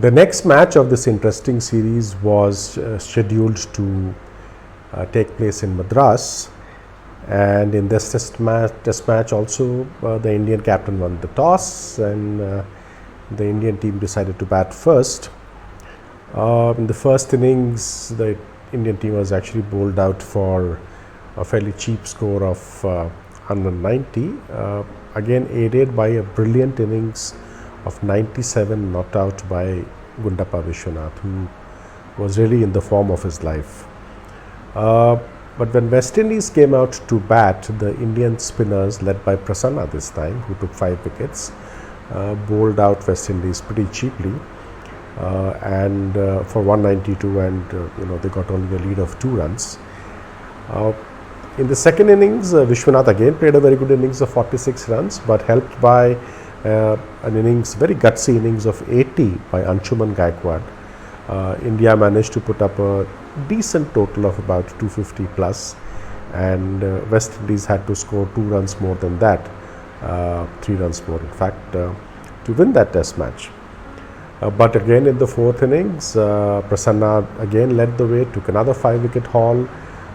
The next match of this interesting series was scheduled to take place in Madras, and in this test match also the Indian captain won the toss, and the Indian team decided to bat first. In the first innings, the Indian team was actually bowled out for a fairly cheap score of 190, again aided by a brilliant innings of 97 not out by Gundappa Vishwanath, who was really in the form of his life. But when West Indies came out to bat, the Indian spinners, led by Prasanna this time, who took 5 wickets, bowled out West Indies pretty cheaply, and for 192, and they got only a lead of 2 runs. In the second innings, Vishwanath again played a very good innings of 46 runs, but helped by an innings, very gutsy innings of 80 by Anshuman Gaikwad. India managed to put up a decent total of about 250 plus, and West Indies had to score 2 runs more than that, 3 runs more in fact, to win that test match. But again in the fourth innings, Prasanna again led the way, took another 5-wicket haul.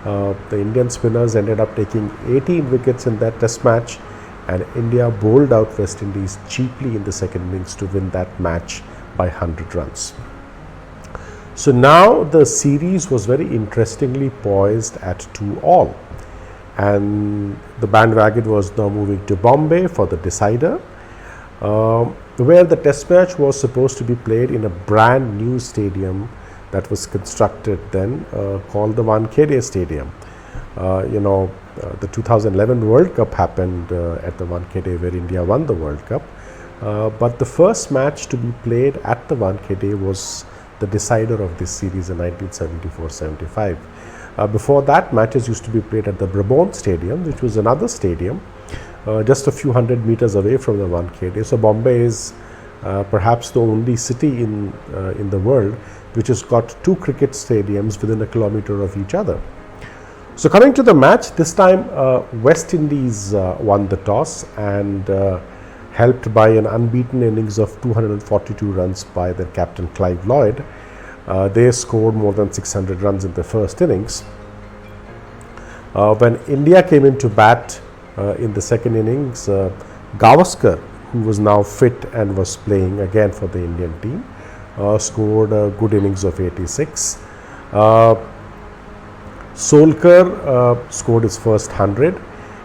The Indian spinners ended up taking 18 wickets in that test match, and India bowled out West Indies cheaply in the second innings to win that match by 100 runs. So now the series was very interestingly poised at 2-all, and the bandwagon was now moving to Bombay for the decider, where the test match was supposed to be played in a brand new stadium that was constructed then, called the Wankhede Stadium. The 2011 World Cup happened at the Wankhede, where India won the World Cup, but the first match to be played at the Wankhede was the decider of this series in 1974-75. Before that, matches used to be played at the Brabant Stadium, which was another stadium just a few hundred meters away from the Wankhede. So Bombay is perhaps the only city in the world which has got 2 cricket stadiums within a kilometer of each other. So coming to the match, this time West Indies won the toss, and helped by an unbeaten innings of 242 runs by their captain Clive Lloyd, they scored more than 600 runs in the first innings. When India came in to bat in the second innings, Gavaskar, who was now fit and was playing again for the Indian team, scored a good innings of 86. Solkar scored his first 100,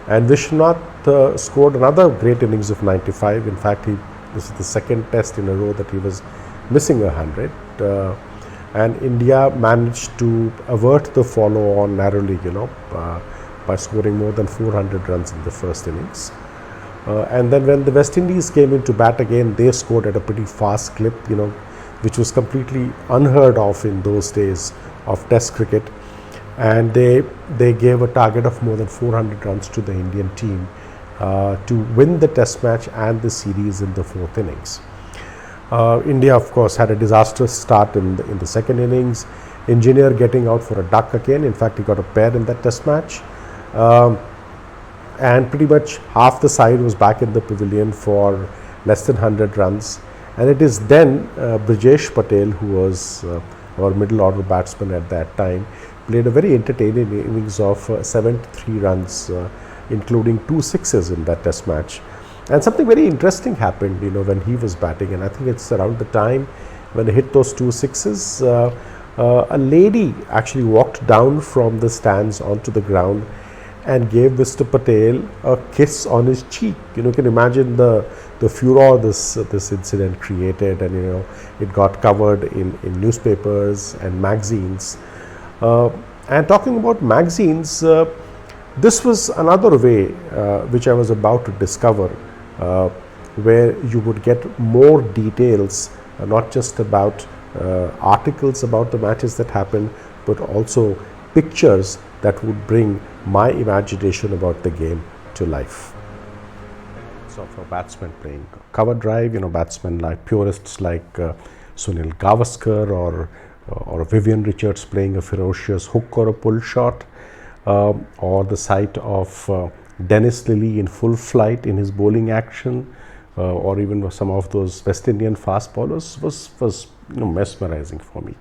and Vishwanath scored another great innings of 95. In fact, this is the second test in a row that he was missing 100, and India managed to avert the follow-on narrowly, by scoring more than 400 runs in the first innings. And then when the West Indies came in to bat again, they scored at a pretty fast clip, which was completely unheard of in those days of Test cricket. And they gave a target of more than 400 runs to the Indian team to win the test match and the series in the fourth innings. India, of course, had a disastrous start in the second innings. Engineer getting out for a duck again. In fact, he got a pair in that test match. And pretty much half the side was back in the pavilion for less than 100 runs. And it is then Brijesh Patel, who was our middle order batsman at that time, played a very entertaining innings of 73 runs, including 2 sixes in that test match. And something very interesting happened, when he was batting, and I think it's around the time when he hit those 2 sixes, a lady actually walked down from the stands onto the ground and gave Mr. Patel a kiss on his cheek. You can imagine the furor this incident created, and it got covered in newspapers and magazines. And talking about magazines, this was another way which I was about to discover, where you would get more details, not just about articles about the matches that happened, but also pictures that would bring my imagination about the game to life. Of a batsman playing cover drive, batsmen like purists like Sunil Gavaskar or Vivian Richards playing a ferocious hook or a pull shot, or the sight of Dennis Lillee in full flight in his bowling action, or even some of those West Indian fast bowlers was mesmerizing for me.